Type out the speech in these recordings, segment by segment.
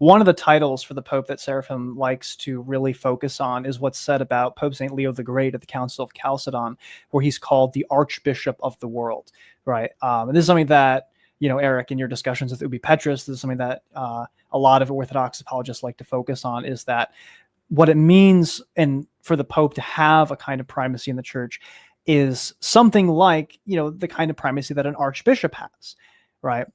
one of the titles for the Pope that Seraphim likes to really focus on is what's said about Pope St. Leo the Great at the Council of Chalcedon, where he's called the Archbishop of the world, right? And this is something that, Eric, in your discussions with Ubi Petrus, this is something that a lot of Orthodox apologists like to focus on, is that what it means and for the Pope to have a kind of primacy in the church is something like, the kind of primacy that an archbishop has, right?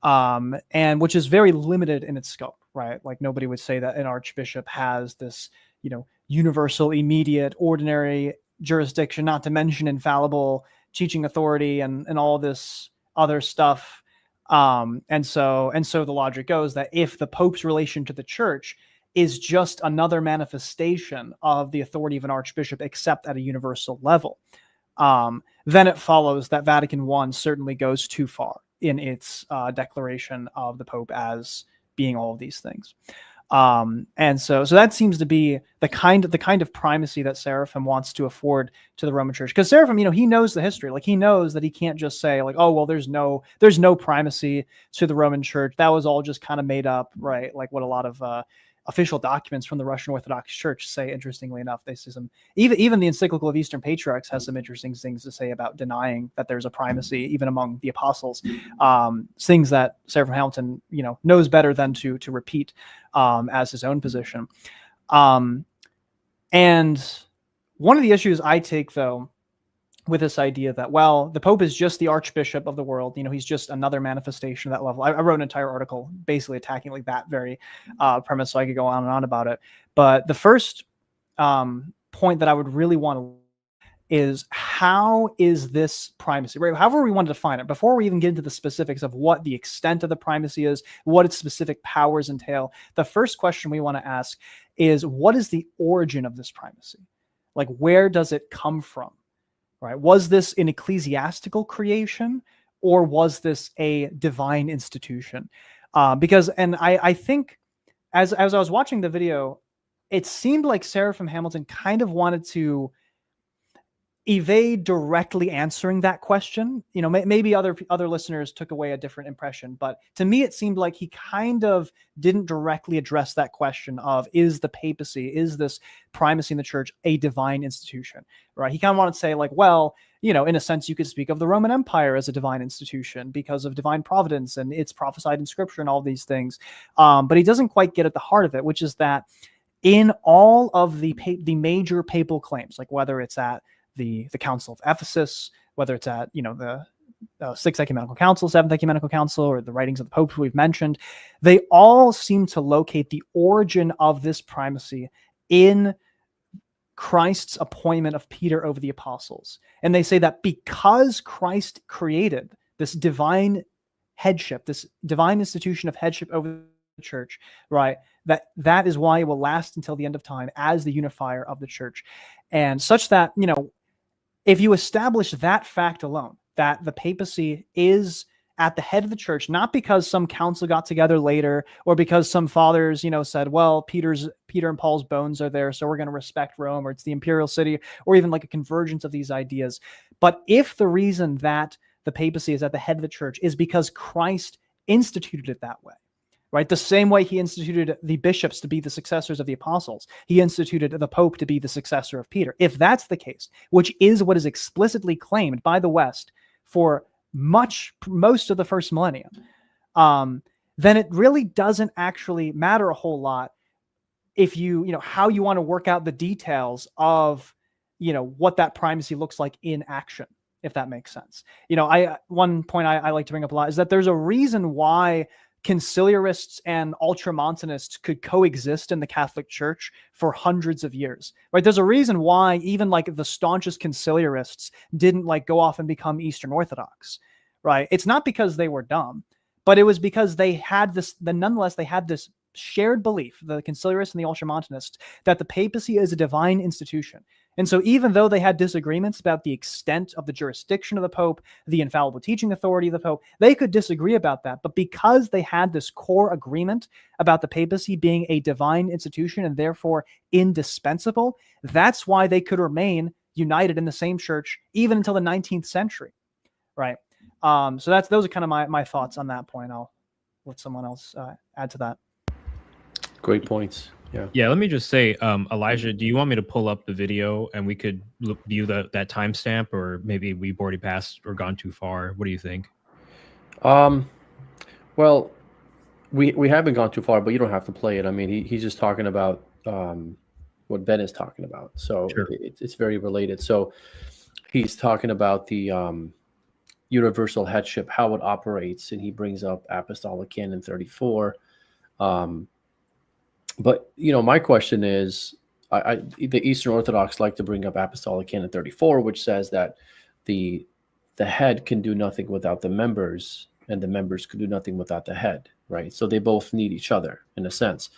And which is very limited in its scope, right? Like nobody would say that an archbishop has this, universal, immediate, ordinary jurisdiction, not to mention infallible teaching authority and all this other stuff. And so the logic goes that if the Pope's relation to the church is just another manifestation of the authority of an archbishop, except at a universal level, then it follows that Vatican I certainly goes too far in its declaration of the Pope as being all of these things. And so that seems to be the kind of primacy that Seraphim wants to afford to the Roman Church. Because Seraphim, he knows the history. Like, he knows that he can't just say, like, oh, well, there's no primacy to the Roman Church. That was all just kind of made up, right? Like what a lot of official documents from the Russian Orthodox Church say. Interestingly enough, they say some, even the encyclical of Eastern Patriarchs has some interesting things to say about denying that there's a primacy even among the apostles, things that Seraphim Hamilton knows better than to repeat as his own position. And one of the issues I take, though, with this idea that, well, the Pope is just the Archbishop of the world, he's just another manifestation of that level. I wrote an entire article basically attacking like that very premise, so I could go on and on about it. But the first point that I would really want to is, how is this primacy, right? However we want to define it, before we even get into the specifics of what the extent of the primacy is, what its specific powers entail, the first question we want to ask is, what is the origin of this primacy? Like, where does it come from? Right? Was this an ecclesiastical creation, or was this a divine institution? Because I think as I was watching the video, it seemed like Seraphim Hamilton kind of wanted to evade directly answering that question. Maybe other listeners took away a different impression, but to me, it seemed like he kind of didn't directly address that question of, is the papacy, is this primacy in the church a divine institution, right? He kind of wanted to say, like, well, in a sense, you could speak of the Roman Empire as a divine institution because of divine providence and it's prophesied in scripture and all these things. But he doesn't quite get at the heart of it, which is that in all of the major papal claims, like whether it's at the Council of Ephesus, whether it's at the Sixth Ecumenical Council, Seventh Ecumenical Council, or the writings of the Pope who we've mentioned, they all seem to locate the origin of this primacy in Christ's appointment of Peter over the apostles. And they say that because Christ created this divine headship, this divine institution of headship over the church, right, that is why it will last until the end of time as the unifier of the church. And such that, if you establish that fact alone, that the papacy is at the head of the church, not because some council got together later or because some fathers, said, well, Peter and Paul's bones are there, so we're going to respect Rome, or it's the imperial city, or even like a convergence of these ideas. But if the reason that the papacy is at the head of the church is because Christ instituted it that way, right? The same way he instituted the bishops to be the successors of the apostles, he instituted the Pope to be the successor of Peter. If that's the case, which is what is explicitly claimed by the West for most of the first millennium, then it really doesn't actually matter a whole lot if how you want to work out the details of, what that primacy looks like in action, if that makes sense. One point I like to bring up a lot is that there's a reason why conciliarists and ultramontanists could coexist in the Catholic Church for hundreds of years, right? There's a reason why even like the staunchest conciliarists didn't like go off and become Eastern Orthodox, right? It's not because they were dumb, but it was because they had nonetheless, they had this shared belief, the conciliarists and the ultramontanists, that the papacy is a divine institution. And so even though they had disagreements about the extent of the jurisdiction of the Pope, the infallible teaching authority of the Pope, they could disagree about that. But because they had this core agreement about the papacy being a divine institution and therefore indispensable, that's why they could remain united in the same church even until the 19th century, right? So those are kind of my thoughts on that point. I'll let someone else add to that. Great points. Yeah. Yeah, let me just say, Elijah, do you want me to pull up the video and we could view that timestamp, or maybe we've already passed or gone too far? What do you think? Well, we haven't gone too far, but you don't have to play it. I mean, he's just talking about what Ben is talking about. So Sure. it's very related. So he's talking about the universal headship, how it operates, and he brings up Apostolic Canon 34. But my question is, the Eastern Orthodox like to bring up Apostolic Canon 34, which says that the head can do nothing without the members, and the members can do nothing without the head, right? So they both need each other in a sense.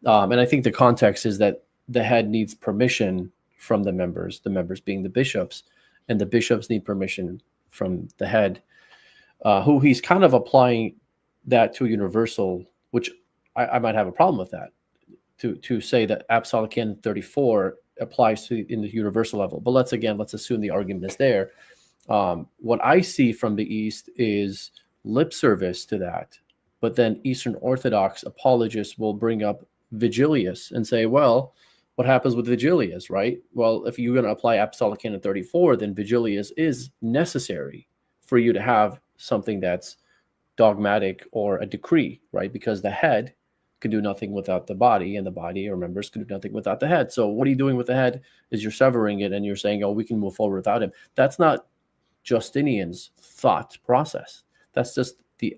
And I think the context is that the head needs permission from the members being the bishops, and the bishops need permission from the head, who he's kind of applying that to universal, which I might have a problem with that, to say that Apostolic Canon 34 applies to in the universal level. But let's assume the argument is there. What I see from the East is lip service to that, but then Eastern Orthodox apologists will bring up Vigilius and say, well, what happens with Vigilius, right? Well, if you're going to apply Apostolic Canon 34, then Vigilius is necessary for you to have something that's dogmatic or a decree, right? Because the head can do nothing without the body, and the body or members can do nothing without the head. So what are you doing with the head is you're severing it, and you're saying, oh, we can move forward without him. That's not Justinian's thought process. That's just the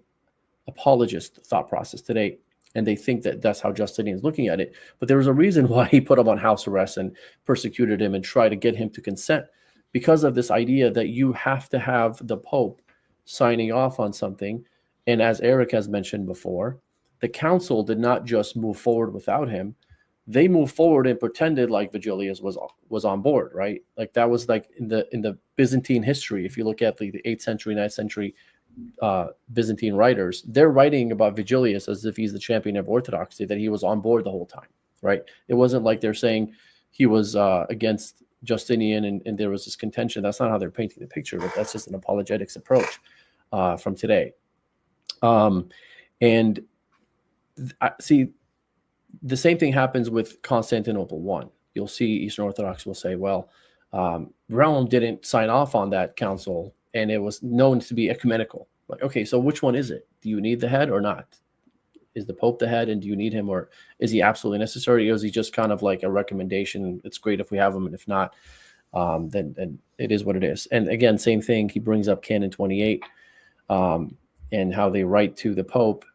apologist thought process today. And they think that that's how Justinian's looking at it. But there was a reason why he put him on house arrest and persecuted him and tried to get him to consent, because of this idea that you have to have the Pope signing off on something. And as Erick has mentioned before, the council did not just move forward without him. They moved forward and pretended like Vigilius was on board, right? Like that was like in the Byzantine history. If you look at the 8th century, 9th century Byzantine writers, they're writing about Vigilius as if he's the champion of orthodoxy, that he was on board the whole time, right? It wasn't like they're saying he was against Justinian and there was this contention. That's not how they're painting the picture, but that's just an apologetics approach from today. And see, the same thing happens with Constantinople I. You'll see Eastern Orthodox will say, well, Rome didn't sign off on that council, and it was known to be ecumenical. Like, okay, so which one is it? Do you need the head or not? Is the Pope the head, and do you need him, or is he absolutely necessary, or is he just kind of like a recommendation? It's great if we have him, and if not, then it is what it is. And again, same thing. He brings up Canon 28 and how they write to the Pope,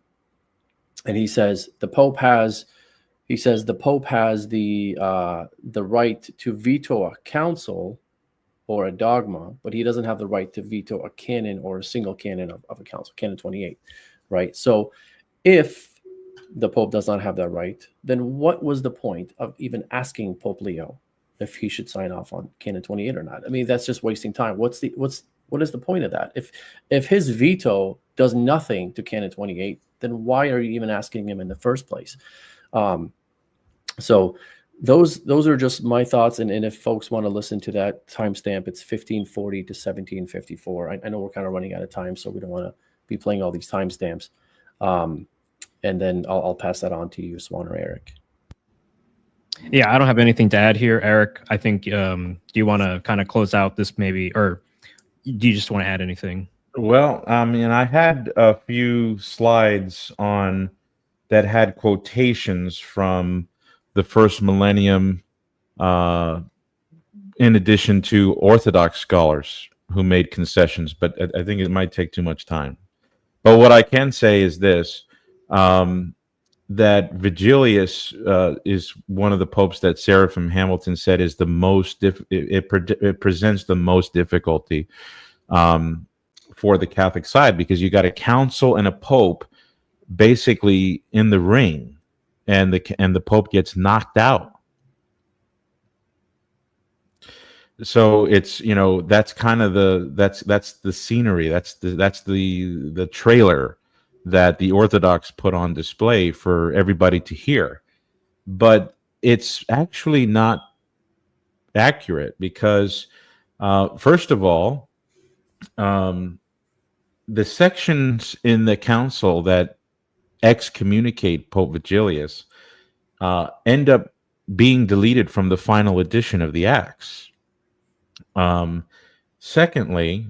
and he says the Pope has the right to veto a council or a dogma, but he doesn't have the right to veto a canon or a single canon of a council, Canon 28, right? So if the Pope does not have that right, then what was the point of even asking Pope Leo if he should sign off on Canon 28 or not? I mean, that's just wasting time. What is the point of that? If his veto does nothing to Canon 28, then why are you even asking him in the first place? So those are just my thoughts. And if folks want to listen to that timestamp, it's 1540 to 1754. I know we're kind of running out of time, so we don't want to be playing all these timestamps. And then I'll pass that on to you, Suan or Erick. Yeah, I don't have anything to add here, Erick. I think, do you want to kind of close out this maybe, or do you just want to add anything? Well, I mean, I had a few slides on that had quotations from the first millennium, in addition to Orthodox scholars who made concessions, but I think it might take too much time. But what I can say is this, that Vigilius is one of the popes that Seraphim Hamilton said is the most, it presents the most difficulty for the Catholic side, because you got a council and a pope basically in the ring, and the Pope gets knocked out. So it's, that's kind of that's the scenery, that's the trailer that the Orthodox put on display for everybody to hear. But it's actually not accurate, because first of all, the sections in the council that excommunicate Pope Vigilius end up being deleted from the final edition of the Acts. Secondly,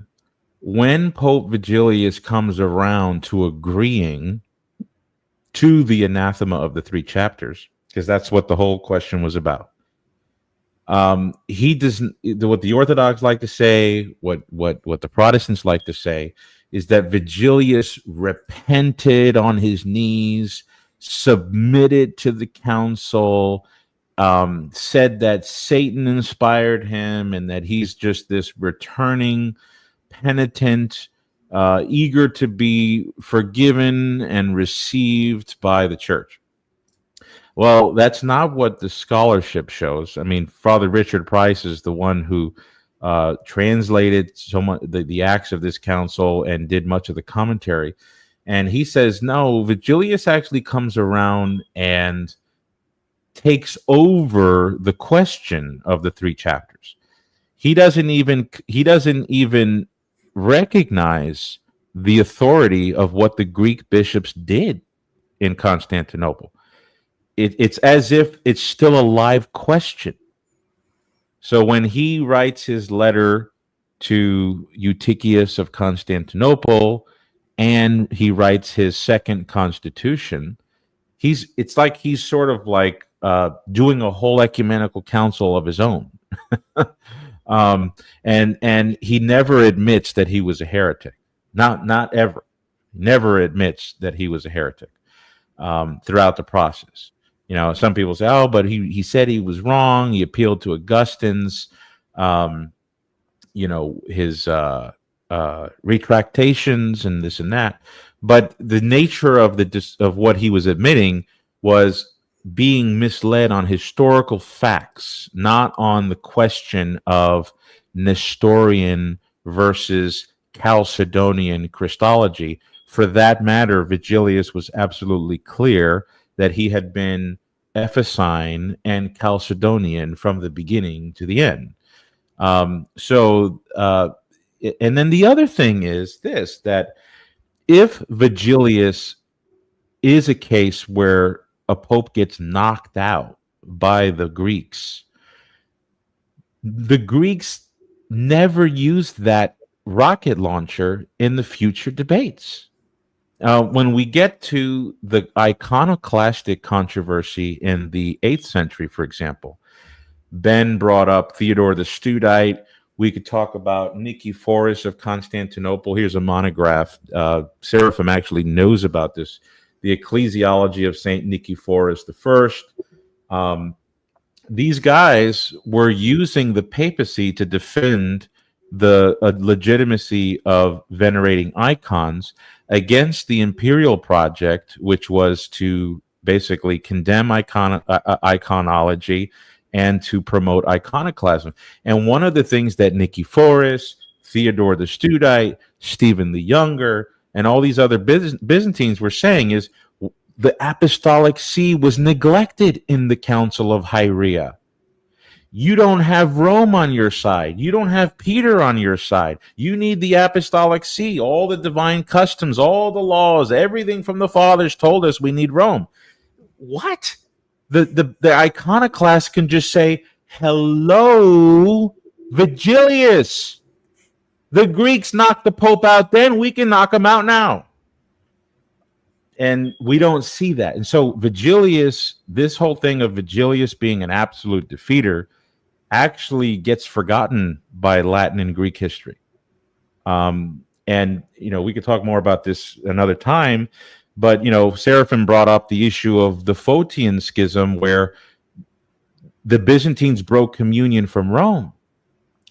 when Pope Vigilius comes around to agreeing to the anathema of the 3 chapters, because that's what the whole question was about, he doesn't. What the Orthodox like to say, what the Protestants like to say, is that Vigilius repented on his knees, submitted to the council, said that Satan inspired him, and that he's just this returning penitent, eager to be forgiven and received by the church. Well, that's not what the scholarship shows. I mean, Father Richard Price is the one who translated so much the acts of this council and did much of the commentary. And he says, no, Vigilius actually comes around and takes over the question of the 3 chapters. He doesn't even recognize the authority of what the Greek bishops did in Constantinople. It's as if it's still a live question. So when he writes his letter to Eutychius of Constantinople and he writes his second constitution, it's like he's sort of like doing a whole ecumenical council of his own. And he never admits that he was a heretic. Not ever. Never admits that he was a heretic throughout the process. You know, some people say, oh, but he said he was wrong. He appealed to Augustine's, his retractations and this and that. But the nature of what he was admitting was being misled on historical facts, not on the question of Nestorian versus Chalcedonian Christology. For that matter, Vigilius was absolutely clear that he had been Ephesine and Chalcedonian from the beginning to the end. And then the other thing is this, that if Vigilius is a case where a pope gets knocked out by the Greeks never used that rocket launcher in the future debates. When we get to the iconoclastic controversy in the 8th century, for example, Ben brought up Theodore the Studite. We could talk about Nicephorus of Constantinople. Here's a monograph. Seraphim actually knows about this. The Ecclesiology of Saint Nicephorus I. These guys were using the papacy to defend the legitimacy of venerating icons against the imperial project, which was to basically condemn iconology and to promote iconoclasm. And one of the things that Nicephorus, Theodore the Studite, Stephen the Younger, and all these other Byzantines were saying is the Apostolic See was neglected in the Council of Hieria. You don't have Rome on your side. You don't have Peter on your side. You need the Apostolic See, all the divine customs, all the laws, everything from the fathers told us we need Rome. What? The iconoclast can just say, hello, Vigilius. The Greeks knocked the Pope out then. We can knock him out now. And we don't see that. And so Vigilius, this whole thing of Vigilius being an absolute defeater actually gets forgotten by Latin and Greek history. And, we could talk more about this another time, but, Seraphim brought up the issue of the Photian schism where the Byzantines broke communion from Rome.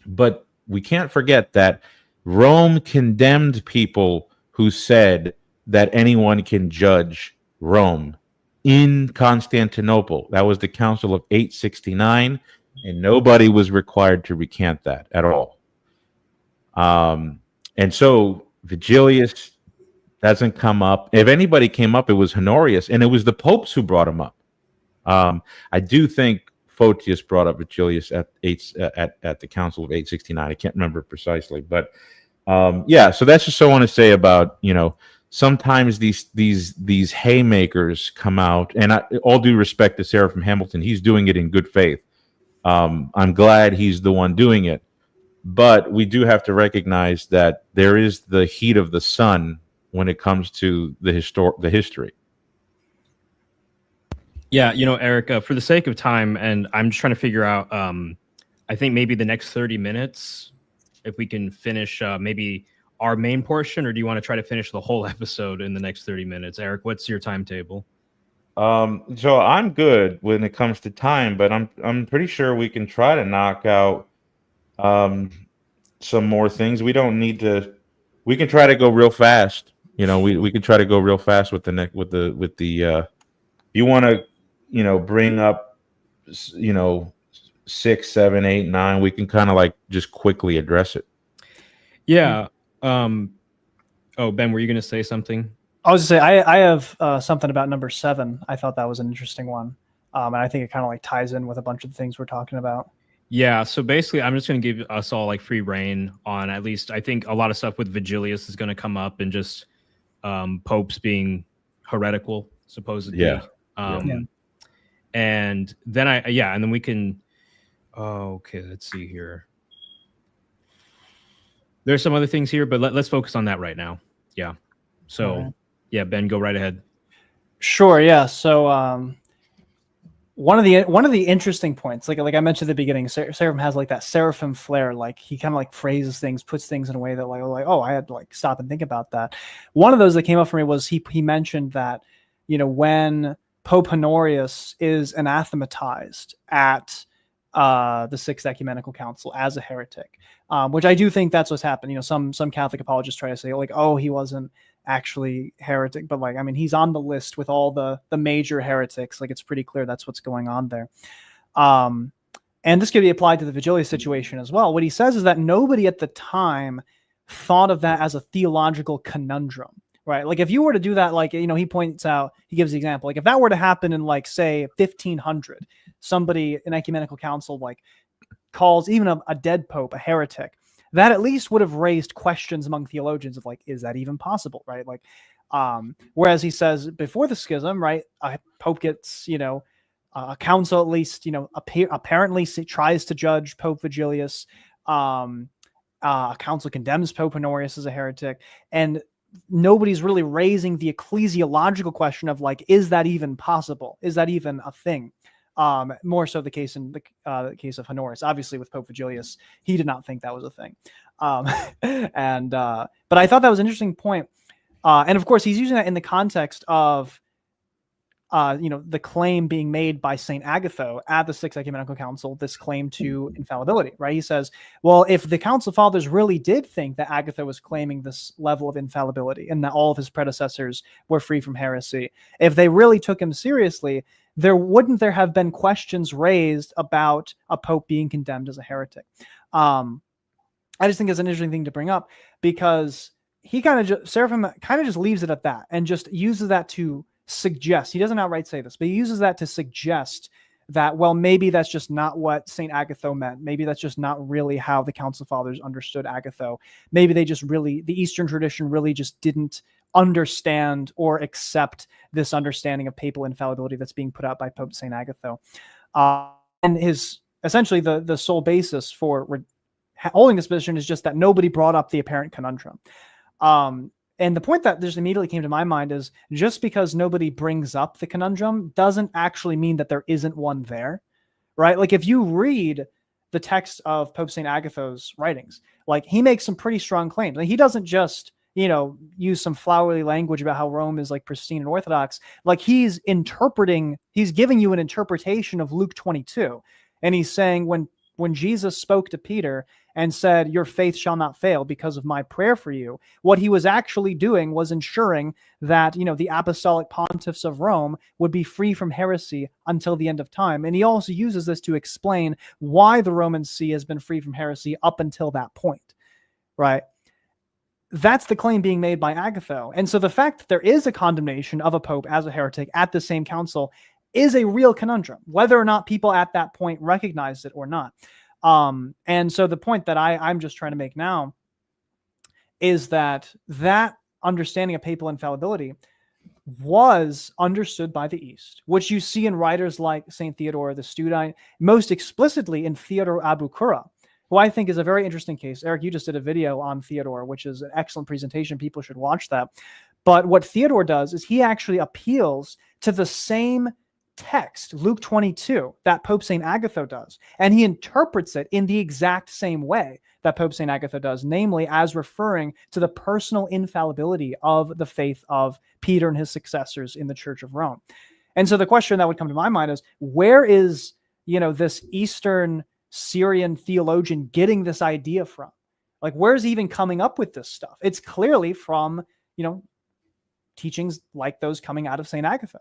But we can't forget that Rome condemned people who said that anyone can judge Rome in Constantinople. That was the Council of 869, and nobody was required to recant that at all. And so Vigilius doesn't come up. If anybody came up, it was Honorius, and it was the popes who brought him up. I do think Photius brought up Vigilius at the Council of 869. I can't remember precisely, but so that's just what I want to say about sometimes these haymakers come out, and all due respect to Seraphim Hamilton, he's doing it in good faith. I'm glad he's the one doing it, but we do have to recognize that there is the heat of the sun when it comes to the history. Yeah, Eric, for the sake of time, and I'm just trying to figure out, I think maybe the next 30 minutes, if we can finish maybe our main portion, or do you want to try to finish the whole episode in the next 30 minutes? Eric, what's your timetable? So I'm good when it comes to time, but I'm pretty sure we can try to knock out some more things. We don't need to. We can try to go real fast. We can try to go real fast with the. You want to, bring up, 6, 7, 8, 9. We can kind of like just quickly address it. Yeah. Oh, Ben, were you going to say something? I was going to say, I have something about number 7. I thought that was an interesting one. And I think it kind of like ties in with a bunch of the things we're talking about. Yeah. So basically, I'm just going to give us all like free reign on, at least I think a lot of stuff with Vigilius is going to come up, and just popes being heretical, supposedly. Yeah. And then and then we can, okay, let's see here. There's some other things here, but let's focus on that right now. Yeah. So, right. Yeah, Ben, go right ahead. Sure. Yeah. So, one of the interesting points, like I mentioned at the beginning, Seraphim has like that Seraphim flair. Like he kind of like phrases things, puts things in a way that like, oh, I had to like stop and think about that. One of those that came up for me was he mentioned that, when Pope Honorius is anathematized at the Sixth Ecumenical Council as a heretic, which I do think that's what's happened. Some Catholic apologists try to say like, oh, he wasn't actually heretic, but like, I mean, he's on the list with all the major heretics. Like, it's pretty clear that's what's going on there. And this could be applied to the Vigilius situation as well. What he says is that nobody at the time thought of that as a theological conundrum. Right. Like if you were to do that, like, he points out, he gives the example, like if that were to happen in like, say 1500, somebody in ecumenical council, like calls even a dead Pope a heretic, that at least would have raised questions among theologians of like, is that even possible? Right. Like, whereas he says before the schism, right, a Pope gets, a council at least, apparently tries to judge Pope Vigilius. A council condemns Pope Honorius as a heretic, and nobody's really raising the ecclesiological question of like, is that even possible? Is that even a thing? More so the case in the case of Honorius. Obviously with Pope Vigilius, he did not think that was a thing. But I thought that was an interesting point. And of course he's using that in the context of the claim being made by St. Agatho at the Sixth Ecumenical Council, this claim to infallibility, right? He says, well, if the Council Fathers really did think that Agatho was claiming this level of infallibility and that all of his predecessors were free from heresy, if they really took him seriously, wouldn't there have been questions raised about a Pope being condemned as a heretic? I just think it's an interesting thing to bring up, because Seraphim kind of just leaves it at that and just uses that to suggest, he doesn't outright say this, but he uses that to suggest that, well, maybe that's just not what St. Agatho meant. Maybe that's just not really how the Council Fathers understood Agatho. Maybe the Eastern tradition really just didn't understand or accept this understanding of papal infallibility that's being put out by Pope St. Agatho. And essentially the sole basis for holding this position is just that nobody brought up the apparent conundrum. And the point that just immediately came to my mind is, just because nobody brings up the conundrum doesn't actually mean that there isn't one there, right? Like if you read the text of Pope St. Agatho's writings, like he makes some pretty strong claims. Like he doesn't just, use some flowery language about how Rome is like pristine and orthodox. Like he's giving you an interpretation of Luke 22. And he's saying when Jesus spoke to Peter and said, your faith shall not fail because of my prayer for you, what he was actually doing was ensuring that, the apostolic pontiffs of Rome would be free from heresy until the end of time. And he also uses this to explain why the Roman See has been free from heresy up until that point, right? That's the claim being made by Agatho. And so the fact that there is a condemnation of a pope as a heretic at the same council is a real conundrum, whether or not people at that point recognize it or not. And so the point that I'm just trying to make now is that understanding of papal infallibility was understood by the East, which you see in writers like St. Theodore the Studine, most explicitly in Theodore Abukura, who I think is a very interesting case. Eric, you just did a video on Theodore, which is an excellent presentation. People should watch that. But what Theodore does is he actually appeals to the same text, Luke 22, that Pope St. Agatho does. And he interprets it in the exact same way that Pope St. Agatho does, namely as referring to the personal infallibility of the faith of Peter and his successors in the Church of Rome. And so the question that would come to my mind is, where is, this Eastern Syrian theologian getting this idea from? Like, where's he even coming up with this stuff? It's clearly from, teachings like those coming out of St. Agatho.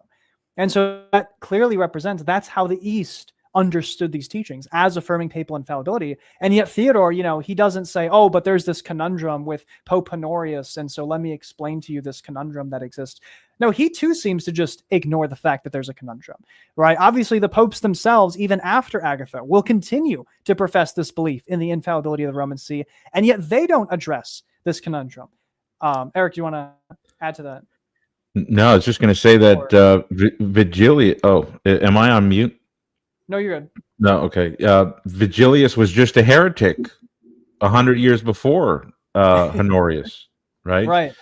And so that clearly represents that's how the East understood these teachings, as affirming papal infallibility. And yet Theodore, he doesn't say, oh, but there's this conundrum with Pope Honorius, and so let me explain to you this conundrum that exists. No, he too seems to just ignore the fact that there's a conundrum, right? Obviously, the popes themselves, even after Agatho, will continue to profess this belief in the infallibility of the Roman See, and yet they don't address this conundrum. Eric, do you want to add to that? No, I was just going to say that Vigilius. Oh, am I on mute? No, you're good. No, okay. Vigilius was just a heretic 100 years before Honorius, right? Right.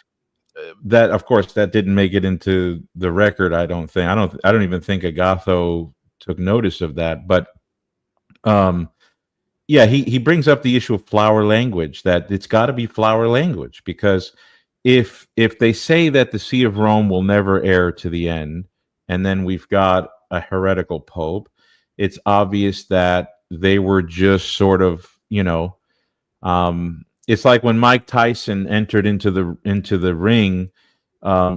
That, of course, that didn't make it into the record. I don't think. I don't even think Agatho took notice of that. But, yeah, he brings up the issue of flower language. That it's got to be flower language, because if they say that the See of Rome will never err to the end, and then we've got a heretical pope, it's obvious that they were just sort of, it's like when Mike Tyson entered into the ring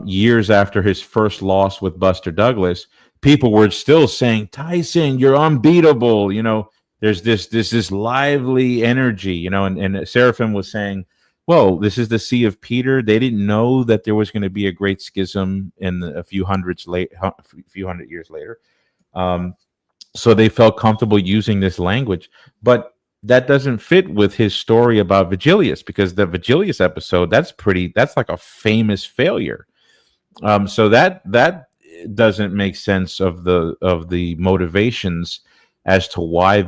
years after his first loss with Buster Douglas. People were still saying, Tyson, you're unbeatable. There's this lively energy, and Seraphim was saying, well, this is the See of Peter. They didn't know that there was going to be a great schism in a few hundred years later. So they felt comfortable using this language, but that doesn't fit with his story about Vigilius, because the Vigilius episode, that's like a famous failure. So that doesn't make sense of the motivations as to why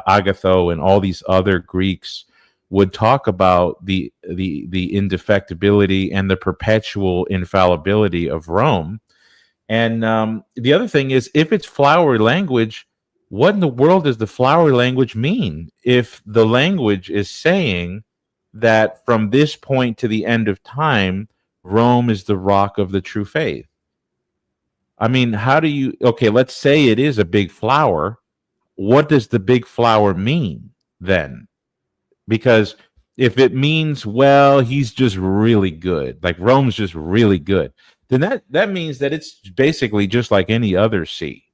Agatho and all these other Greeks would talk about the indefectibility and the perpetual infallibility of Rome. And the other thing is, if it's flowery language, what in the world does the flowery language mean? If the language is saying that from this point to the end of time, Rome is the rock of the true faith. I mean, let's say it is a big flower. What does the big flower mean then? Because if it means, well, he's just really good, like Rome's just really good, then that means that it's basically just like any other see.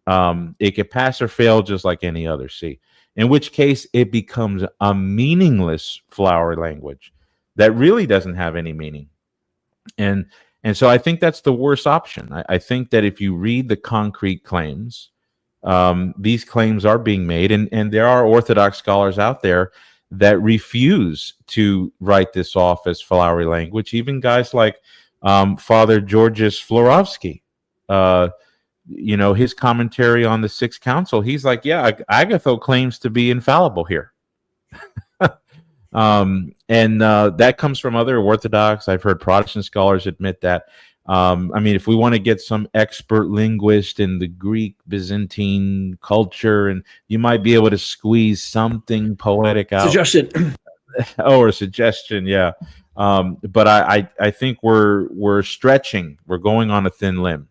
It could pass or fail just like any other see, in which case it becomes a meaningless flowery language that really doesn't have any meaning. And so I think that's the worst option. I think that if you read the concrete claims, these claims are being made, and there are Orthodox scholars out there that refuse to write this off as flowery language. Even guys like Father Georgios Florovsky, his commentary on the Sixth Council, he's like, yeah, Agatho claims to be infallible here. And that comes from other Orthodox. I've heard Protestant scholars admit that. If we want to get some expert linguist in the Greek Byzantine culture, and you might be able to squeeze something poetic out. Suggestion. Or a suggestion, yeah. But I think we're stretching. We're going on a thin limb.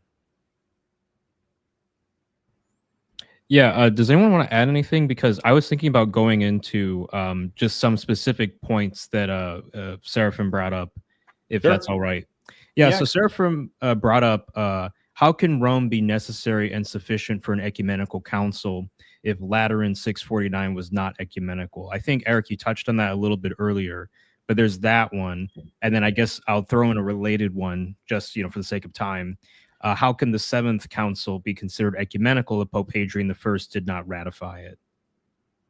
Yeah. Does anyone want to add anything? Because I was thinking about going into just some specific points that Seraphim brought up, if Sure. that's all right. Yeah. So Seraphim brought up how can Rome be necessary and sufficient for an ecumenical council if Lateran 649 was not ecumenical? I think, Eric, you touched on that a little bit earlier, but there's that one. And then I guess I'll throw in a related one just, for the sake of time. How can the Seventh Council be considered ecumenical if Pope Hadrian I did not ratify it?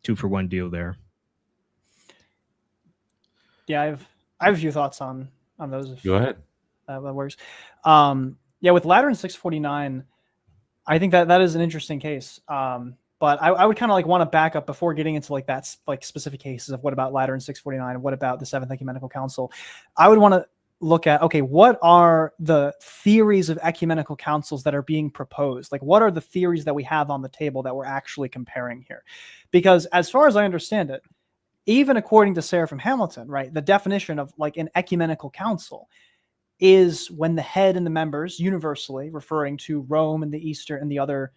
2-for-1 deal there. Yeah, I have a few thoughts on those. If Go ahead. that works. Yeah, with Lateran 649, I think that is an interesting case. But I would kind of like want to back up before getting into like that like specific cases of what about Lateran 649 and what about the Seventh Ecumenical Council. I would want to look at, okay, what are the theories of ecumenical councils that are being proposed? Like, what are the theories that we have on the table that we're actually comparing here? Because as far as I understand it, even according to Seraphim Hamilton, right, the definition of like an ecumenical council is when the head and the members, universally referring to Rome and the Eastern and the other,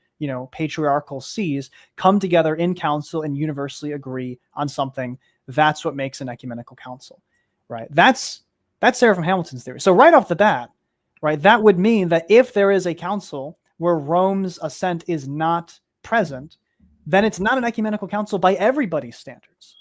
patriarchal sees, come together in council and universally agree on something. That's what makes an ecumenical council, right? That's Seraphim Hamilton's theory. So right off the bat, right, that would mean that if there is a council where Rome's assent is not present, then it's not an ecumenical council by everybody's standards,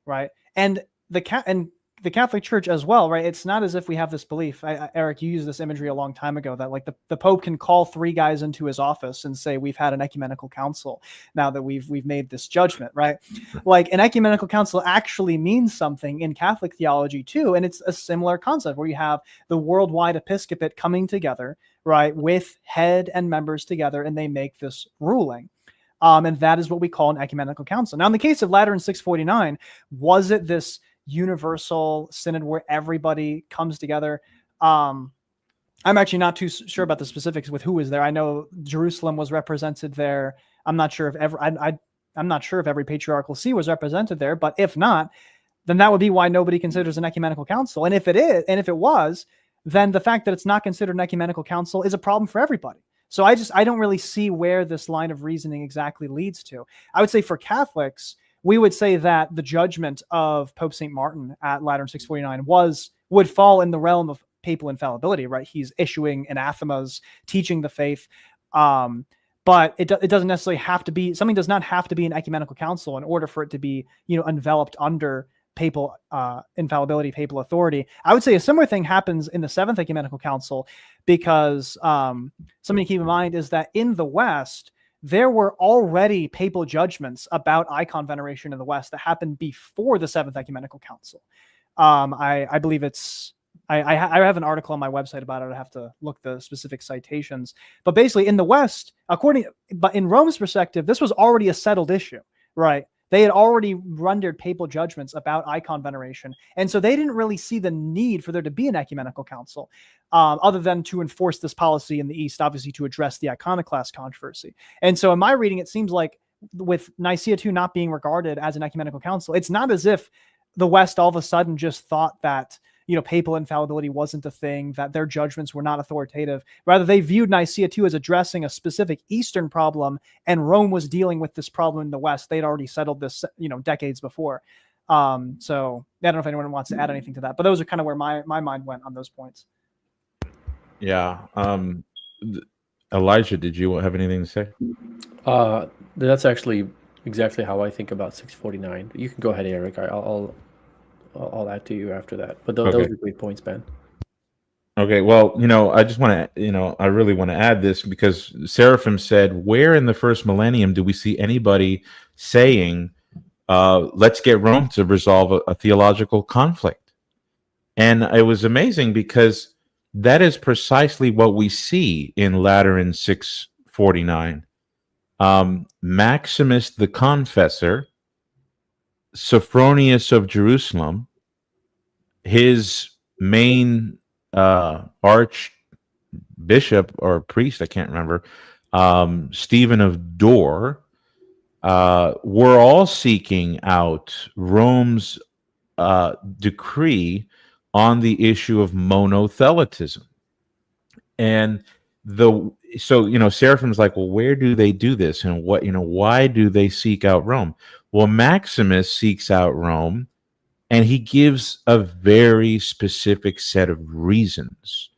right? And the Catholic Church as well, right? It's not as if we have this belief. Eric, you used this imagery a long time ago that like the Pope can call three guys into his office and say, we've had an ecumenical council now that we've made this judgment, right? Like an ecumenical council actually means something in Catholic theology too. And it's a similar concept where you have the worldwide episcopate coming together, right, with head and members together, and they make this ruling. And that is what we call an ecumenical council. Now, in the case of Lateran 649, was it this universal synod where everybody comes together? I'm actually not too sure about the specifics with who was there. I know Jerusalem was represented there. I'm not sure if I'm not sure if every patriarchal see was represented there, but if not, then that would be why nobody considers an ecumenical council. And if it is, and if it was, then the fact that it's not considered an ecumenical council is a problem for everybody. So I don't really see where this line of reasoning exactly leads to. I would say for Catholics, we would say that the judgment of Pope St. Martin at Lateran 649 would fall in the realm of papal infallibility, right? He's issuing anathemas, teaching the faith. But it doesn't necessarily have to be, something does not have to be an ecumenical council in order for it to be, enveloped under papal infallibility, papal authority. I would say a similar thing happens in the Seventh Ecumenical Council, because something to keep in mind is that in the West, there were already papal judgments about icon veneration in the West that happened before the Seventh Ecumenical Council. I believe I have an article on my website about it. I have to look the specific citations. But basically in the West, but in Rome's perspective, this was already a settled issue, right? They had already rendered papal judgments about icon veneration. And so they didn't really see the need for there to be an ecumenical council, other than to enforce this policy in the East, obviously to address the iconoclast controversy. And so in my reading, it seems like with Nicaea II not being regarded as an ecumenical council, it's not as if the West all of a sudden just thought that, papal infallibility wasn't a thing, that their judgments were not authoritative. Rather, they viewed Nicaea II as addressing a specific Eastern problem, and Rome was dealing with this problem in the West. They'd already settled this, decades before. So I don't know if anyone wants to add anything to that, but those are kind of where my mind went on those points. Yeah. Elijah, did you have anything to say? That's actually exactly how I think about 649. You can go ahead, Eric. I'll add to you after that. But those are great points, Ben. Okay, well, I just want to, I really want to add this, because Seraphim said, where in the first millennium do we see anybody saying, let's get Rome to resolve a theological conflict? And it was amazing, because that is precisely what we see in Lateran 649. Maximus the Confessor, Sophronius of Jerusalem, his main archbishop or priest, I can't remember, Stephen of Dor, were all seeking out Rome's decree on the issue of monothelitism. And Seraphim's like, well, where do they do this? And why do they seek out Rome? Well, Maximus seeks out Rome, and he gives a very specific set of reasons.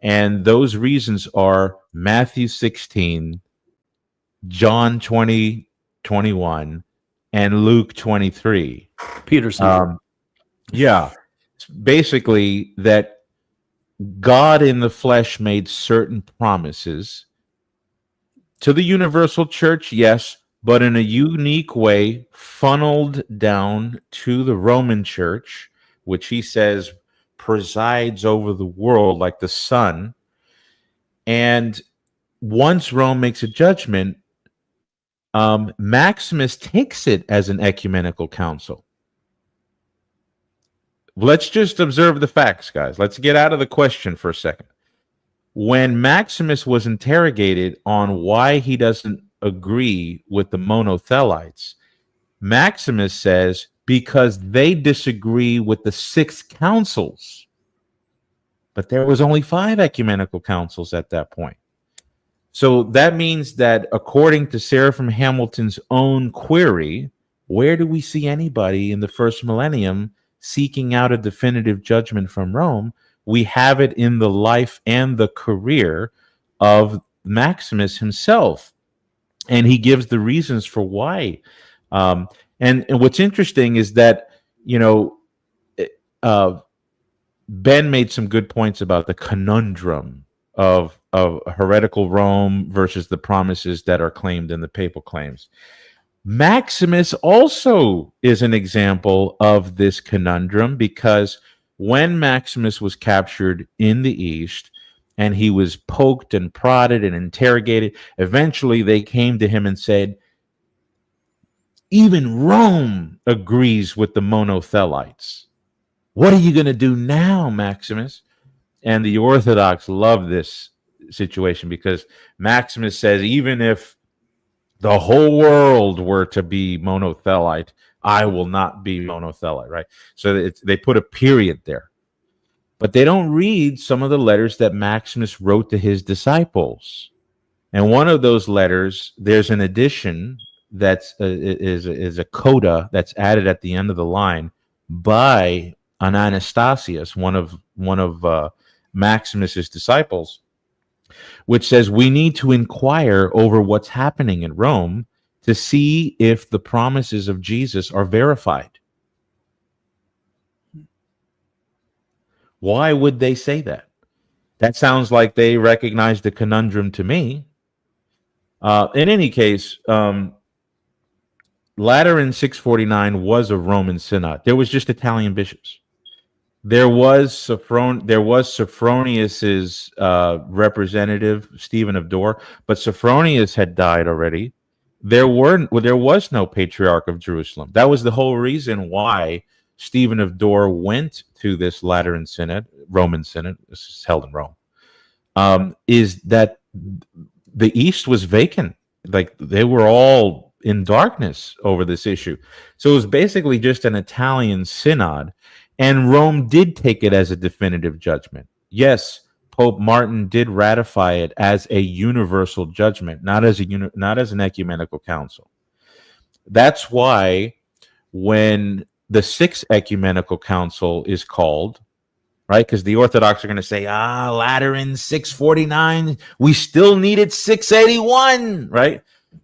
And those reasons are Matthew 16, John 20:21, and Luke 23. Peterson. Yeah. Basically, that God in the flesh made certain promises to the universal church, yes, but in a unique way, funneled down to the Roman church, which he says presides over the world like the sun. And once Rome makes a judgment, Maximus takes it as an ecumenical council. Let's just observe the facts, guys. Let's get out of the question for a second. When Maximus was interrogated on why he doesn't agree with the monothelites, Maximus says, because they disagree with the 6 councils. But there was only 5 ecumenical councils at that point. So that means that according to Seraphim Hamilton's own query, where do we see anybody in the first millennium seeking out a definitive judgment from Rome? We have it in the life and the career of Maximus himself. And he gives the reasons for why. And what's interesting is that, Ben made some good points about the conundrum of heretical Rome versus the promises that are claimed in the papal claims. Maximus also is an example of this conundrum, because when Maximus was captured in the East and he was poked and prodded and interrogated, eventually they came to him and said, even Rome agrees with the monothelites. What are you going to do now, Maximus? And the Orthodox love this situation, because Maximus says, even if the whole world were to be monothelite, I will not be monothelite, right? So they put a period there. But they don't read some of the letters that Maximus wrote to his disciples. And one of those letters, there's an addition that's is a coda that's added at the end of the line by an Anastasius, one of Maximus's disciples, which says, we need to inquire over what's happening in Rome to see if the promises of Jesus are verified. Why would they say that? That sounds like they recognize the conundrum to me. In any case, Lateran 649 was a Roman synod. There was just Italian bishops. There was Sophronius's representative, Stephen of Dor, but Sophronius had died already. There was no Patriarch of Jerusalem. That was the whole reason why Stephen of Dor went to this Lateran synod, Roman synod. This is held in Rome. Is that the East was vacant? Like, they were all in darkness over this issue. So it was basically just an Italian synod. And Rome did take it as a definitive judgment. Yes, Pope Martin did ratify it as a universal judgment, not as an ecumenical council. That's why when the 6th ecumenical council is called, right? Because the Orthodox are going to say, Lateran 649, we still needed 681, right?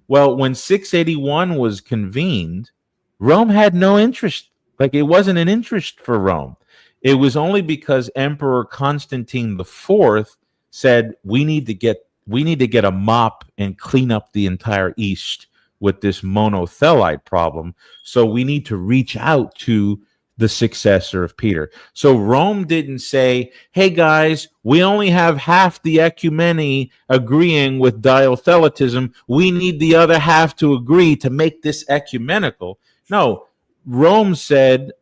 Well, when 681 was convened, Rome had no interest. Like, it wasn't an interest for Rome. It was only because Emperor Constantine IV said, we need to get a mop and clean up the entire East with this monothelite problem. So we need to reach out to the successor of Peter. So Rome didn't say, hey guys, we only have half the ecumeny agreeing with diothelitism. We need the other half to agree to make this ecumenical. No, Rome said,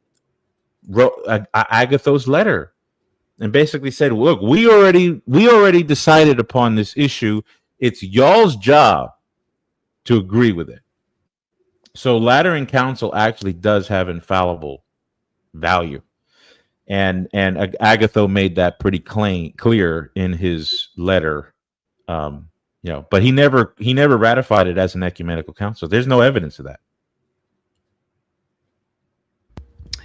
Agatho's letter, and basically said, look, we already decided upon this issue. It's y'all's job to agree with it. So Lateran Council actually does have infallible value. And Agatho made that pretty clear in his letter. But he never ratified it as an ecumenical council. There's no evidence of that.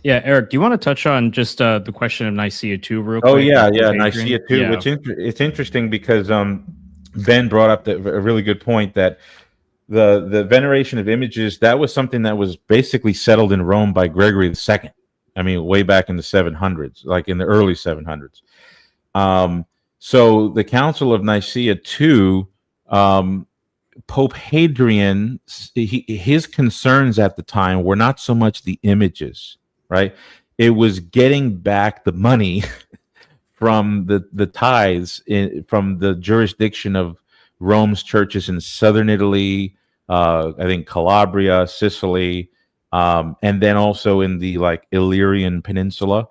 Yeah, Eric, do you want to touch on just the question of Nicaea II real quick? Oh, yeah, Nicaea II. Yeah. It's interesting because Ben brought up a really good point that the veneration of images, that was something that was basically settled in Rome by Gregory II. I mean, way back in the 700s, like in the early 700s. So the Council of Nicaea II, Pope Hadrian, his concerns at the time were not so much the images, right? it was getting back the money from the tithes from the jurisdiction of Rome's churches in southern Italy, I think Calabria, Sicily, and then also in the like Illyrian Peninsula.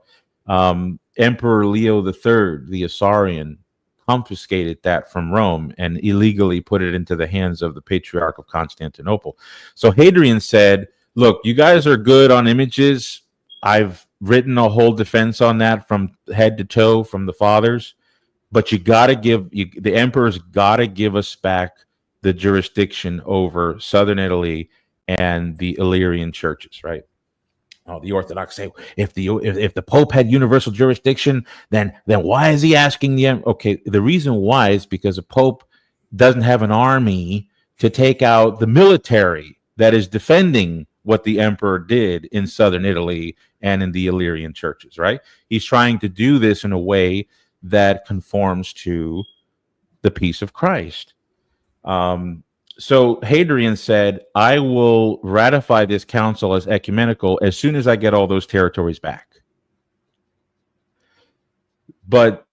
Emperor Leo III, the Isaurian, confiscated that from Rome and illegally put it into the hands of the Patriarch of Constantinople. So Hadrian said, look, you guys are good on images. I've written a whole defense on that from head to toe from the fathers, but you got to the emperor's got to give us back the jurisdiction over southern Italy and the Illyrian churches, right? Oh, the Orthodox say if the Pope had universal jurisdiction, then why is he asking the okay? The reason why is because the Pope doesn't have an army to take out the military that is defending what the emperor did in southern Italy and in the Illyrian churches, right? He's trying to do this in a way that conforms to the peace of Christ. So Hadrian said, I will ratify this council as ecumenical as soon as I get all those territories back. But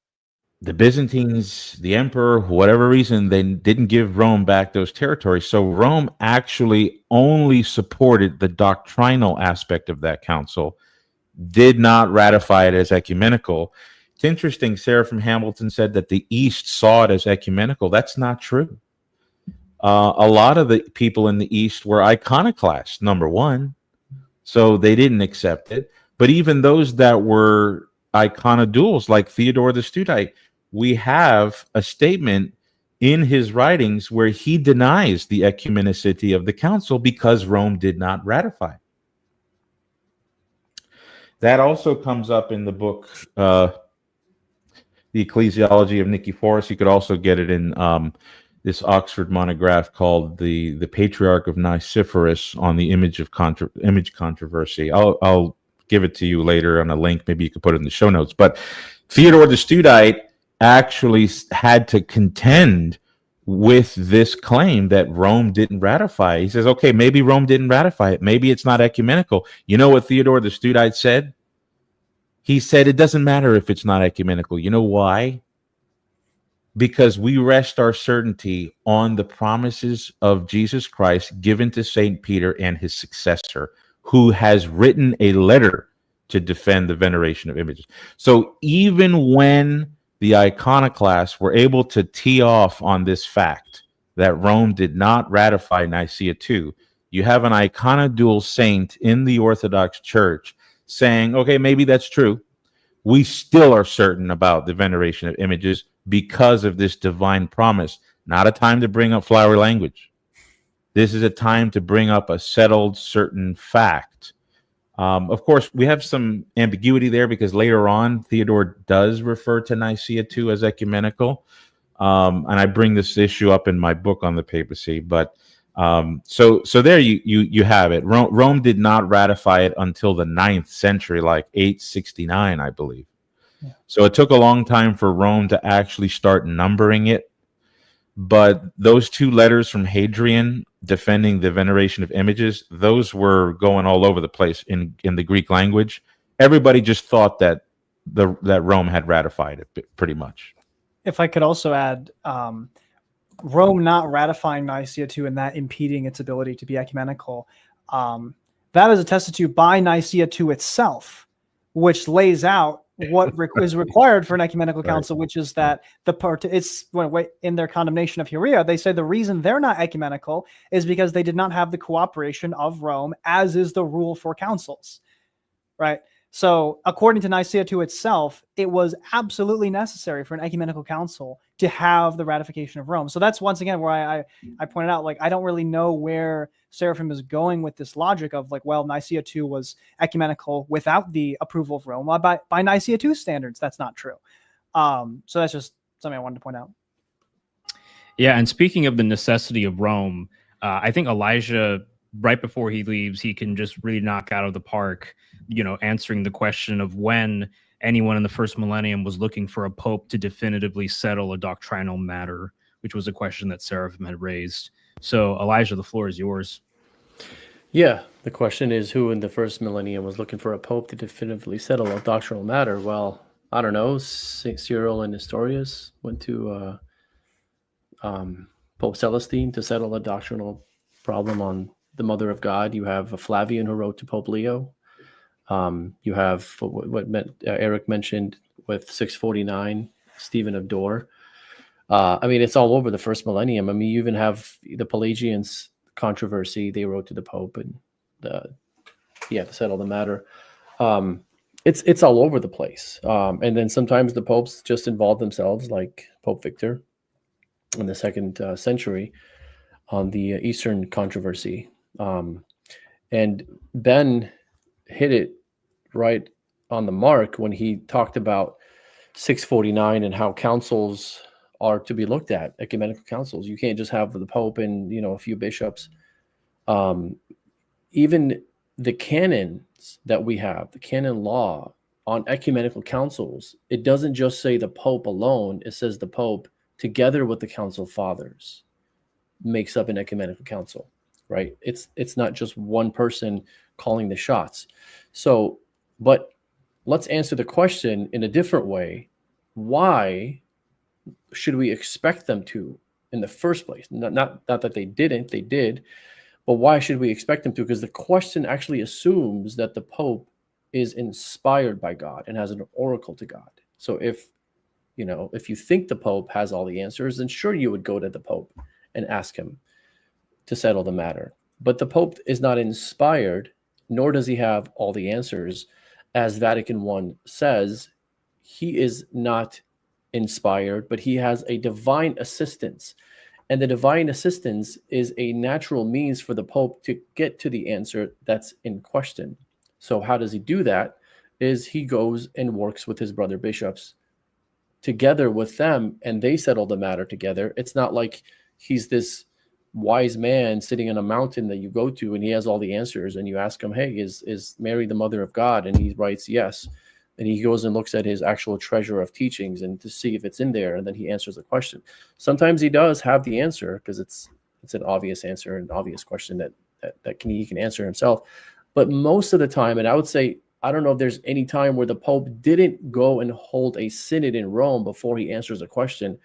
the Byzantines, the emperor, for whatever reason, they didn't give Rome back those territories. So Rome actually only supported the doctrinal aspect of that council, did not ratify it as ecumenical. It's interesting, Seraphim Hamilton said that the East saw it as ecumenical. That's not true. A lot of the people in the East were iconoclasts, number one, so they didn't accept it. But even those that were iconodules, like Theodore the Studite, we have a statement in his writings where he denies the ecumenicity of the council because Rome did not ratify. That also comes up in the book, The Ecclesiology of Nicephorus. You could also get it in this Oxford monograph called the Patriarch of Nicephorus on the image controversy. I'll give it to you later on a link. Maybe you could put it in the show notes. But Theodore the Studite actually had to contend with this claim that Rome didn't ratify. He says, okay, maybe Rome didn't ratify it. Maybe it's not ecumenical. You know what Theodore the Studite said? He said, it doesn't matter if it's not ecumenical. You know why? Because we rest our certainty on the promises of Jesus Christ given to St. Peter and his successor, who has written a letter to defend the veneration of images. So even when the iconoclasts were able to tee off on this fact that Rome did not ratify Nicaea II, you have an iconodule saint in the Orthodox Church saying, okay, maybe that's true. We still are certain about the veneration of images because of this divine promise. Not a time to bring up flowery language. This is a time to bring up a settled, certain fact. Of course, we have some ambiguity there because later on, Theodore does refer to Nicaea II as ecumenical. And I bring this issue up in my book on the papacy. But so there you have it. Rome did not ratify it until the 9th century, like 869, I believe. Yeah. So it took a long time for Rome to actually start numbering it. But those two letters from Hadrian defending the veneration of images, those were going all over the place in the Greek language. Everybody just thought that Rome had ratified it pretty much. If I could also add, Rome not ratifying Nicaea II and that impeding its ability to be ecumenical, that is attested to by Nicaea II itself, which lays out what is required for an ecumenical council, which is that in their condemnation of Herea, they say the reason they're not ecumenical is because they did not have the cooperation of Rome, as is the rule for councils, right? So according to Nicaea II itself, it was absolutely necessary for an ecumenical council to have the ratification of Rome. So that's once again where I pointed out, like, I don't really know where Seraphim is going with this logic of like, well, Nicaea II was ecumenical without the approval of Rome. Well, by Nicaea II standards, that's not true. So that's just something I wanted to point out. Yeah, and speaking of the necessity of Rome, I think Elijah, right before he leaves, he can just really knock out of the park, answering the question of when anyone in the first millennium was looking for a pope to definitively settle a doctrinal matter, which was a question that Seraphim had raised. So, Elijah, the floor is yours. Yeah, the question is, who in the first millennium was looking for a pope to definitively settle a doctrinal matter? Well, I don't know. St. Cyril and Nestorius went to Pope Celestine to settle a doctrinal problem on the Mother of God. You have Flavian who wrote to Pope Leo. You have Erick mentioned with 649, Stephen of Dore. I mean, it's all over the first millennium. I mean, you even have the Pelagians controversy. They wrote to the Pope and to settle the matter. It's all over the place. And then sometimes the popes just involve themselves, like Pope Victor in the second century on the Eastern controversy. And Ben hit it right on the mark when he talked about 649 and how councils are to be looked at, ecumenical councils. You can't just have the Pope and, a few bishops. Even the canons that we have, the canon law on ecumenical councils, it doesn't just say the Pope alone. It says the Pope together with the council fathers makes up an ecumenical council, right? It's not just one person calling the shots. So, but let's answer the question in a different way. Why should we expect them to in the first place? Not that they didn't, they did, but why should we expect them to? Because the question actually assumes that the Pope is inspired by God and has an oracle to God. So if you think the Pope has all the answers, then sure, you would go to the Pope and ask him to settle the matter. But the Pope is not inspired, nor does he have all the answers. As Vatican I says, he is not inspired, but he has a divine assistance. And the divine assistance is a natural means for the Pope to get to the answer that's in question. So how does he do that? Is he goes and works with his brother bishops together with them, and they settle the matter together. It's not like he's this wise man sitting on a mountain that you go to and he has all the answers, and you ask him, hey, is Mary the mother of God? And he writes yes. And he goes and looks at his actual treasure of teachings and to see if it's in there, and then he answers the question. Sometimes he does have the answer because it's an obvious answer, an obvious question that he can answer himself. But most of the time, and I would say, I don't know if there's any time where the Pope didn't go and hold a synod in Rome before he answers a question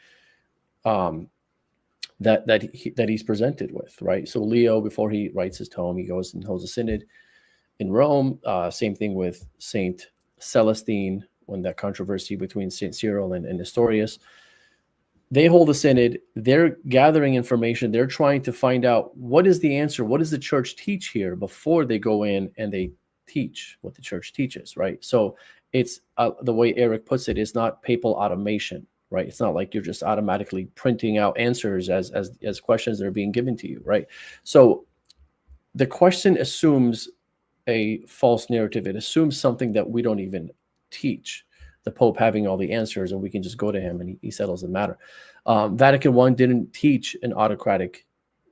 that he's presented with, right? So Leo, before he writes his tome, he goes and holds a synod in Rome. Same thing with Saint Celestine, when that controversy between Saint Cyril and Nestorius. They hold a synod. They're gathering information. They're trying to find out what is the answer. What does the church teach here before they go in and they teach what the church teaches, right? So it's the way Erick puts it is not papal automation, right? It's not like you're just automatically printing out answers as questions that are being given to you, right? So the question assumes a false narrative. It assumes something that we don't even teach. The Pope having all the answers, and we can just go to him and he settles the matter. Vatican I didn't teach an autocratic,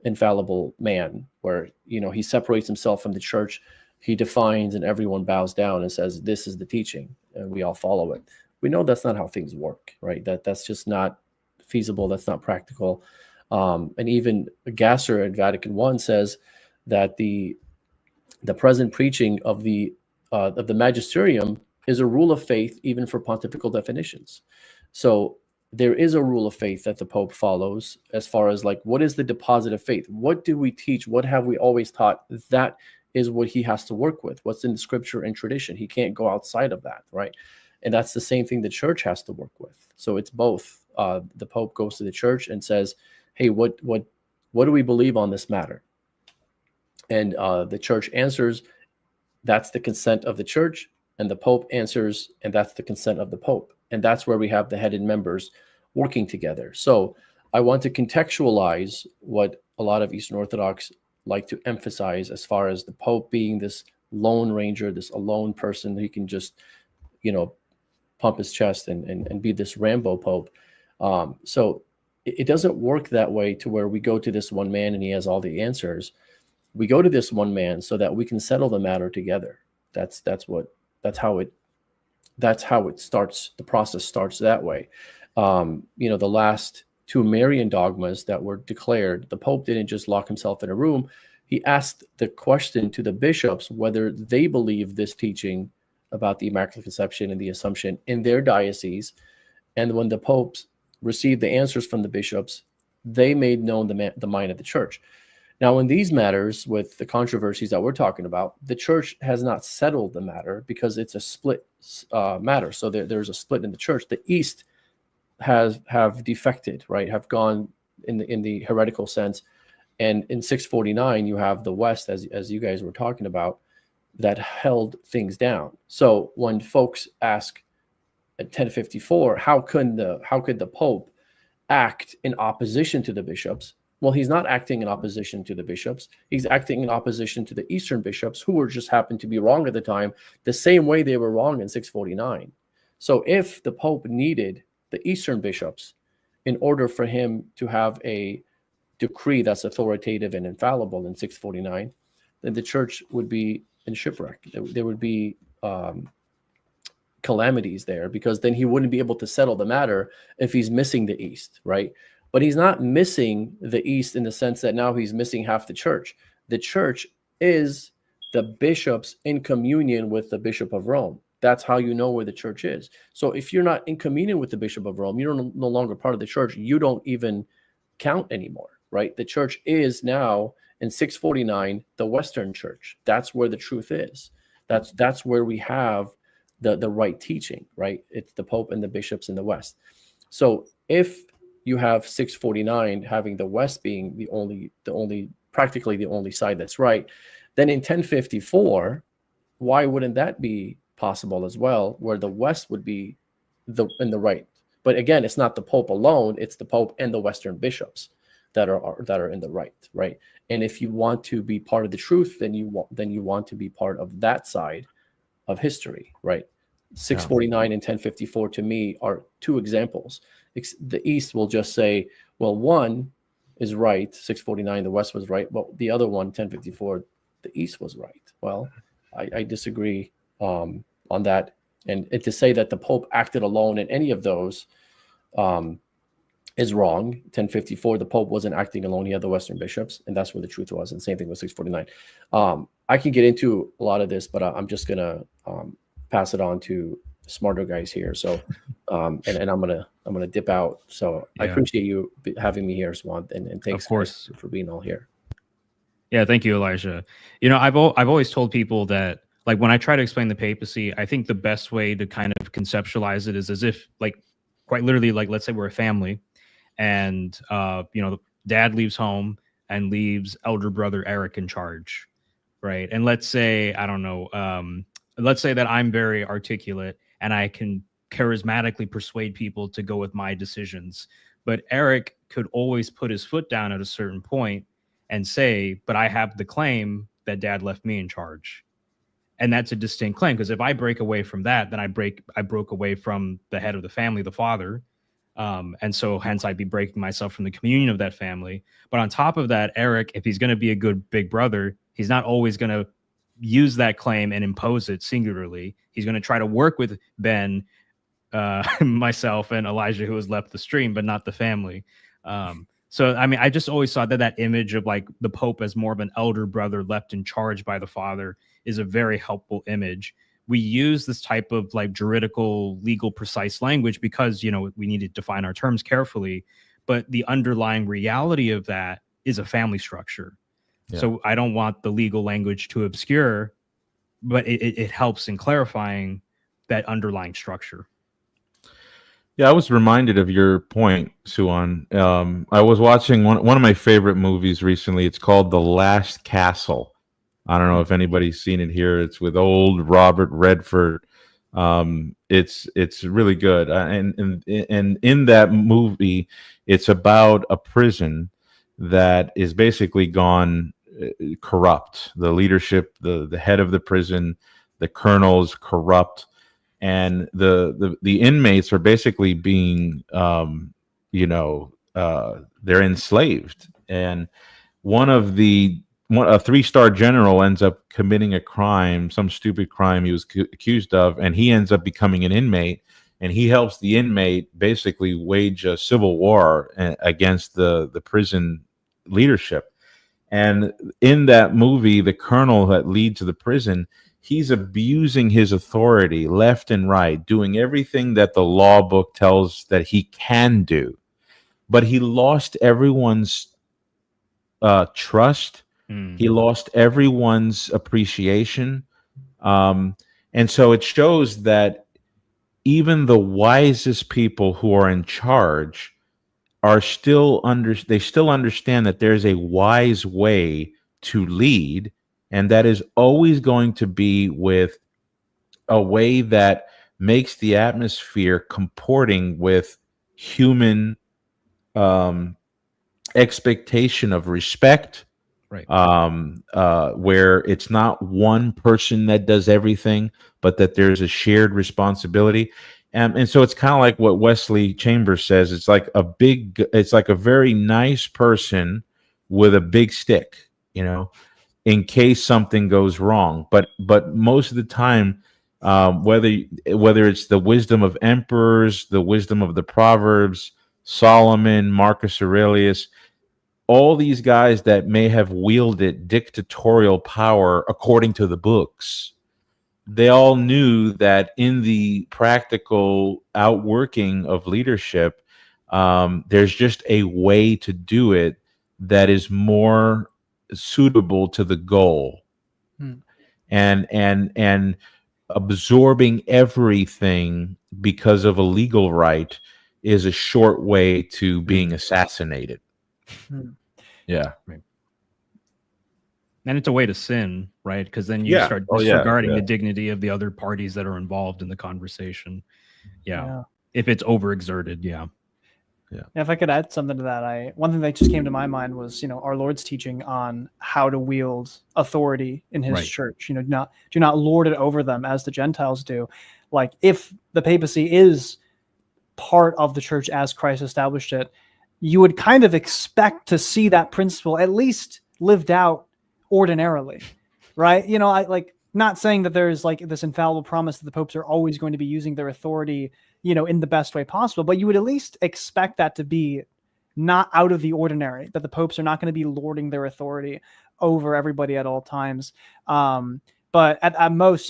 infallible man where he separates himself from the church. He defines and everyone bows down and says, this is the teaching, and we all follow it. We know that's not how things work, right? That's just not feasible. That's not practical. And even Gasser at Vatican I says that the present preaching of the magisterium is a rule of faith, even for pontifical definitions. So there is a rule of faith that the Pope follows as far as like, what is the deposit of faith? What do we teach? What have we always taught? That is what he has to work with. What's in scripture and tradition. He can't go outside of that, right? And that's the same thing the church has to work with. So it's both. The Pope goes to the church and says, hey, what do we believe on this matter? And the church answers, that's the consent of the church. And the Pope answers, and that's the consent of the Pope. And that's where we have the headed members working together. So I want to contextualize what a lot of Eastern Orthodox like to emphasize as far as the Pope being this lone ranger, this alone person who can just, pump his chest and be this Rambo Pope. So it doesn't work that way to where we go to this one man and he has all the answers. We go to this one man so that we can settle the matter together. That's how it starts. The process starts that way. The last two Marian dogmas that were declared, the Pope didn't just lock himself in a room. He asked the question to the bishops whether they believe this teaching about the Immaculate Conception and the Assumption in their diocese. And when the popes received the answers from the bishops, they made known the mind of the church. Now, in these matters, with the controversies that we're talking about, the church has not settled the matter because it's a split matter. So there's a split in the church. The East have defected, right? Have gone in the heretical sense. And in 649, you have the West, as you guys were talking about, that held things down. So when folks ask at 1054, how could the Pope act in opposition to the bishops? Well, he's not acting in opposition to the bishops. He's acting in opposition to the Eastern bishops, who were just happened to be wrong at the time, the same way they were wrong in 649. So if the Pope needed the Eastern bishops in order for him to have a decree that's authoritative and infallible in 649, then the church would be in shipwreck. There would be calamities there, because then he wouldn't be able to settle the matter if he's missing the East, right? But he's not missing the East in the sense that now he's missing half the church. The church is the bishops in communion with the Bishop of Rome. That's how you know where the church is. So if you're not in communion with the Bishop of Rome, you're no longer part of the church. You don't even count anymore, right? The church is now in 649 the Western church. That's where the truth is. That's where we have the right teaching, right? It's the Pope and the bishops in the West. So if you have 649 having the West being the only practically the only side that's right, then in 1054, why wouldn't that be possible as well, where the West would be in the right? But again, it's not the Pope alone, it's the Pope and the Western bishops that are in the right? And if you want to be part of the truth, then you want to be part of that side of history, right? 649 and 1054 to me are two examples. The East will just say, well, one is right, 649, the West was right, but the other one, 1054, the East was right. Well, I disagree on that. And to say that the Pope acted alone in any of those is wrong. 1054, the Pope wasn't acting alone. He had the Western bishops, and that's where the truth was. And same thing with 649. I can get into a lot of this, but I'm just going to pass it on to smarter guys here. So, and I'm gonna dip out. So yeah. I appreciate you having me here, Suan, and thanks, of course, for being all here. Yeah, thank you, Elijah. You know, I've always told people that, like, when I try to explain the papacy, I think the best way to kind of conceptualize it is as if, like, quite literally, like, let's say we're a family, and you know, dad leaves home and leaves elder brother Erick in charge, right? And let's say, I don't know, let's say that I'm very articulate and I can charismatically persuade people to go with my decisions. But Erick could always put his foot down at a certain point and say, but I have the claim that dad left me in charge. And that's a distinct claim, because if I break away from that, then I broke away from the head of the family, the father. And so hence I'd be breaking myself from the communion of that family. But on top of that, Erick, if he's going to be a good big brother, he's not always going to use that claim and impose it singularly. He's going to try to work with Ben, myself, and Elijah, who has left the stream, but not the family. So, I mean, I just always saw that image of, like, the Pope as more of an elder brother left in charge by the father is a very helpful image. We use this type of, like, juridical, legal, precise language because, you know, we need to define our terms carefully. But the underlying reality of that is a family structure. Yeah. So I don't want the legal language to obscure, but it helps in clarifying that underlying structure. Yeah, I was reminded of your point, Suan. I was watching one of my favorite movies recently. It's called The Last Castle. I don't know if anybody's seen it here. It's with old Robert Redford. It's really good. And in that movie, it's about a prison that is basically gone corrupt. The leadership, the head of the prison, the colonel's corrupt, and the inmates are basically being they're enslaved. And a 3-star general ends up committing a crime, some stupid crime he was accused of, and he ends up becoming an inmate, and he helps the inmate basically wage a civil war against the prison leadership. And in that movie, the colonel that leads the prison, he's abusing his authority left and right, doing everything that the law book tells that he can do. But he lost everyone's trust. He lost everyone's appreciation. And so it shows that even the wisest people who are in charge are still they still understand that there's a wise way to lead, and that is always going to be with a way that makes the atmosphere comporting with human expectation of respect, right? Where it's not one person that does everything, but that there's a shared responsibility. And so it's kind of like what Wesley Chambers says. It's like a very nice person with a big stick, in case something goes wrong. But most of the time, whether it's the wisdom of emperors, the wisdom of the Proverbs, Solomon, Marcus Aurelius, all these guys that may have wielded dictatorial power according to the books, they all knew that in the practical outworking of leadership, there's just a way to do it that is more suitable to the goal. And absorbing everything because of a legal right is a short way to being assassinated. Yeah. Right. And it's a way to sin, right? Because then you Yeah. start Oh, yeah, disregarding yeah. the dignity of the other parties that are involved in the conversation. Yeah. Yeah. If it's overexerted, yeah. Yeah, if I could add something to that, one thing that just came to my mind was, our Lord's teaching on how to wield authority in his Right. church. Do not lord it over them as the Gentiles do. Like, if the papacy is part of the church as Christ established it, you would kind of expect to see that principle at least lived out ordinarily, right? Not saying that there's like this infallible promise that the popes are always going to be using their authority, in the best way possible, but you would at least expect that to be not out of the ordinary, that the popes are not going to be lording their authority over everybody at all times. But at most,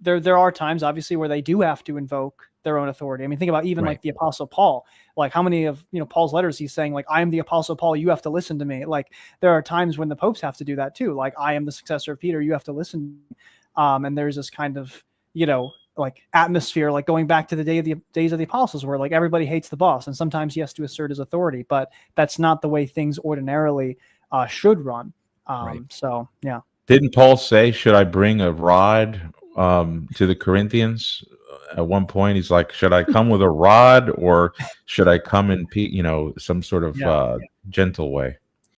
there are times obviously where they do have to invoke their own authority. I mean, think about even Right. like the Apostle Paul, like how many of, Paul's letters he's saying like, I am the Apostle Paul, you have to listen to me. Like, there are times when the popes have to do that too. Like, I am the successor of Peter, you have to listen to me. And there's this kind of, like atmosphere, like going back to the days of the apostles, where like everybody hates the boss, and sometimes he has to assert his authority, but that's not the way things ordinarily should run. Right. So yeah. Didn't Paul say, should I bring a rod to the Corinthians? At one point, he's like, should I come with a rod, or should I come in, some sort of gentle way?